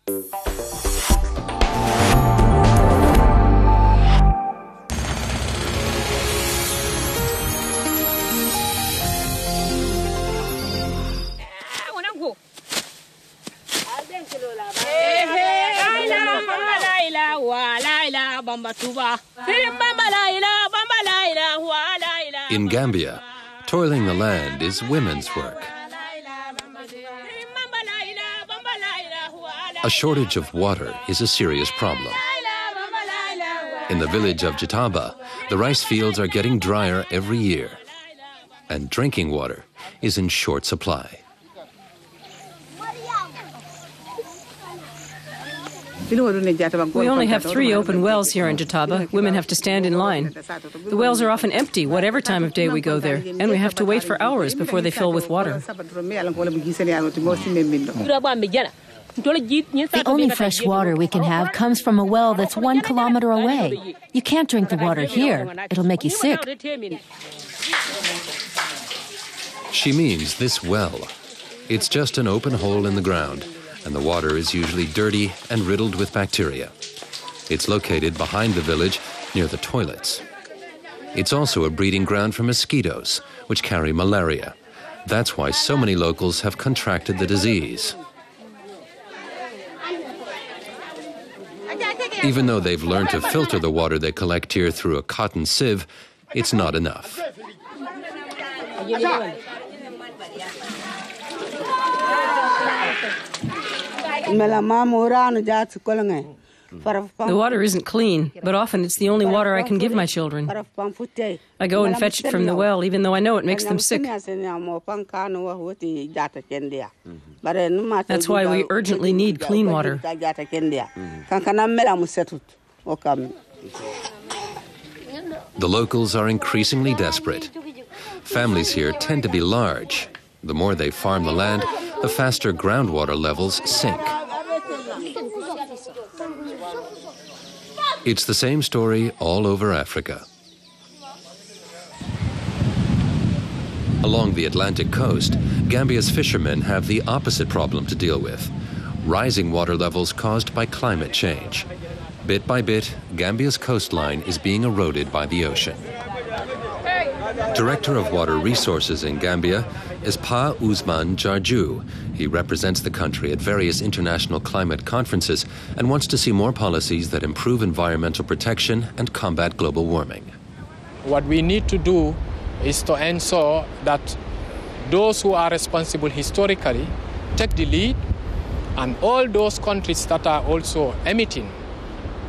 In Gambia, toiling the land is women's work. A shortage of water is a serious problem. In the village of Jitaba, the rice fields are getting drier every year, and drinking water is in short supply. We only have 3 open wells here in Jitaba. Women have to stand in line. The wells are often empty, whatever time of day we go there, and we have to wait for hours before they fill with water. The only fresh water we can have comes from a well that's 1 kilometer away. You can't drink the water here. It'll make you sick. She means this well. It's just an open hole in the ground, and the water is usually dirty and riddled with bacteria. It's located behind the village near the toilets. It's also a breeding ground for mosquitoes, which carry malaria. That's why so many locals have contracted the disease. Even though they've learned to filter the water they collect here through a cotton sieve, it's not enough. The water isn't clean, but often it's the only water I can give my children. I go and fetch it from the well, even though I know it makes them sick. That's why we urgently need clean water. The locals are increasingly desperate. Families here tend to be large. The more they farm the land, the faster groundwater levels sink. It's the same story all over Africa. Along the Atlantic coast, Gambia's fishermen have the opposite problem to deal with: rising water levels caused by climate change. Bit by bit, Gambia's coastline is being eroded by the ocean. Director of Water Resources in Gambia is Pa Usman Jarju. He represents the country at various international climate conferences and wants to see more policies that improve environmental protection and combat global warming. What we need to do is to ensure that those who are responsible historically take the lead, and all those countries that are also emitting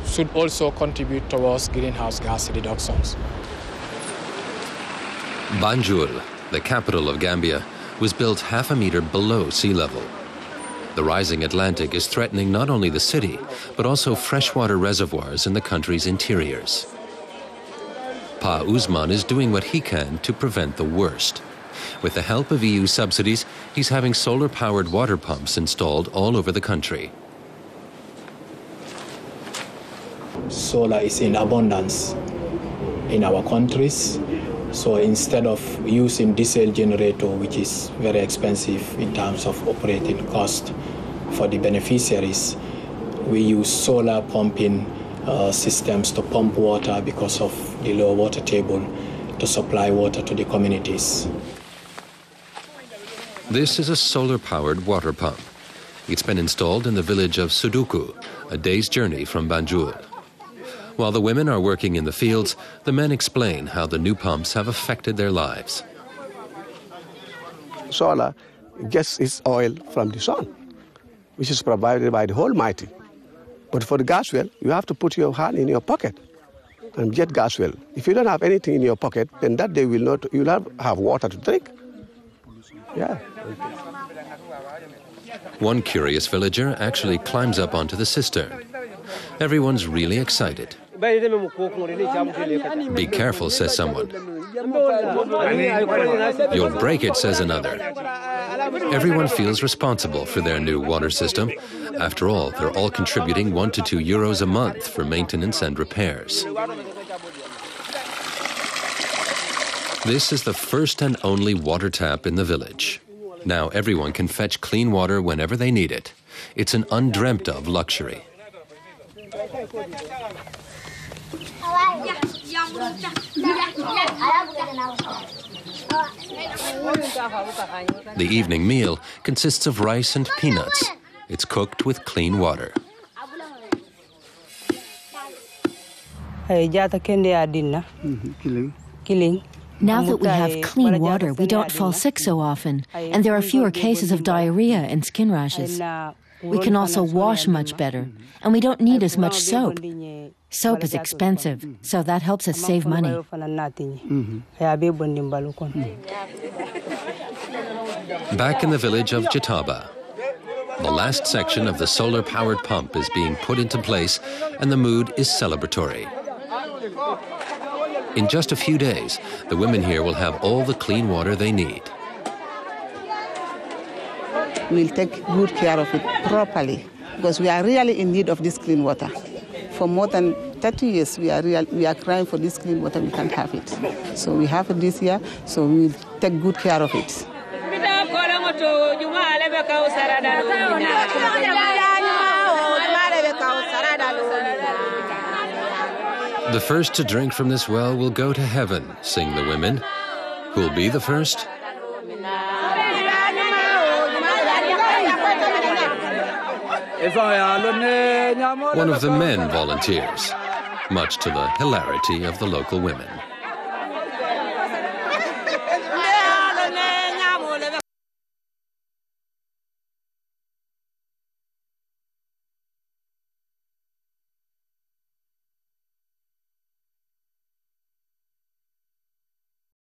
should also contribute towards greenhouse gas reductions. Banjul, the capital of Gambia, was built half a meter below sea level. The rising Atlantic is threatening not only the city, but also freshwater reservoirs in the country's interiors. Pa Usman is doing what he can to prevent the worst. With the help of EU subsidies, he's having solar-powered water pumps installed all over the country. Solar is in abundance in our countries. So instead of using diesel generator, which is very expensive in terms of operating cost for the beneficiaries, we use solar pumping systems to pump water because of the low water table to supply water to the communities. This is a solar-powered water pump. It's been installed in the village of Suduku, a day's journey from Banjul. While the women are working in the fields, the men explain how the new pumps have affected their lives. Solar gets its oil from the sun, which is provided by the Almighty. But for the gas well, you have to put your hand in your pocket and get gas well. If you don't have anything in your pocket, then that day you'll have water to drink. Yeah. One curious villager actually climbs up onto the cistern. Everyone's really excited. Be careful, says someone. You'll break it, says another. Everyone feels responsible for their new water system. After all, they're all contributing €1 to €2 a month for maintenance and repairs. This is the first and only water tap in the village. Now everyone can fetch clean water whenever they need it. It's an undreamt of luxury. The evening meal consists of rice and peanuts. It's cooked with clean water. Now that we have clean water, we don't fall sick so often, and there are fewer cases of diarrhea and skin rashes. We can also wash much better, and we don't need as much soap. Soap is expensive, so that helps us save money. Back in the village of Jataba, the last section of the solar-powered pump is being put into place, and the mood is celebratory. In just a few days, the women here will have all the clean water they need. We'll take good care of it properly because we are really in need of this clean water. For more than 30 years, we are crying for this clean water. We can't have it. So we have it this year, so we'll take good care of it. The first to drink from this well will go to heaven, sing the women. Who'll be the first? One of the men volunteers, much to the hilarity of the local women.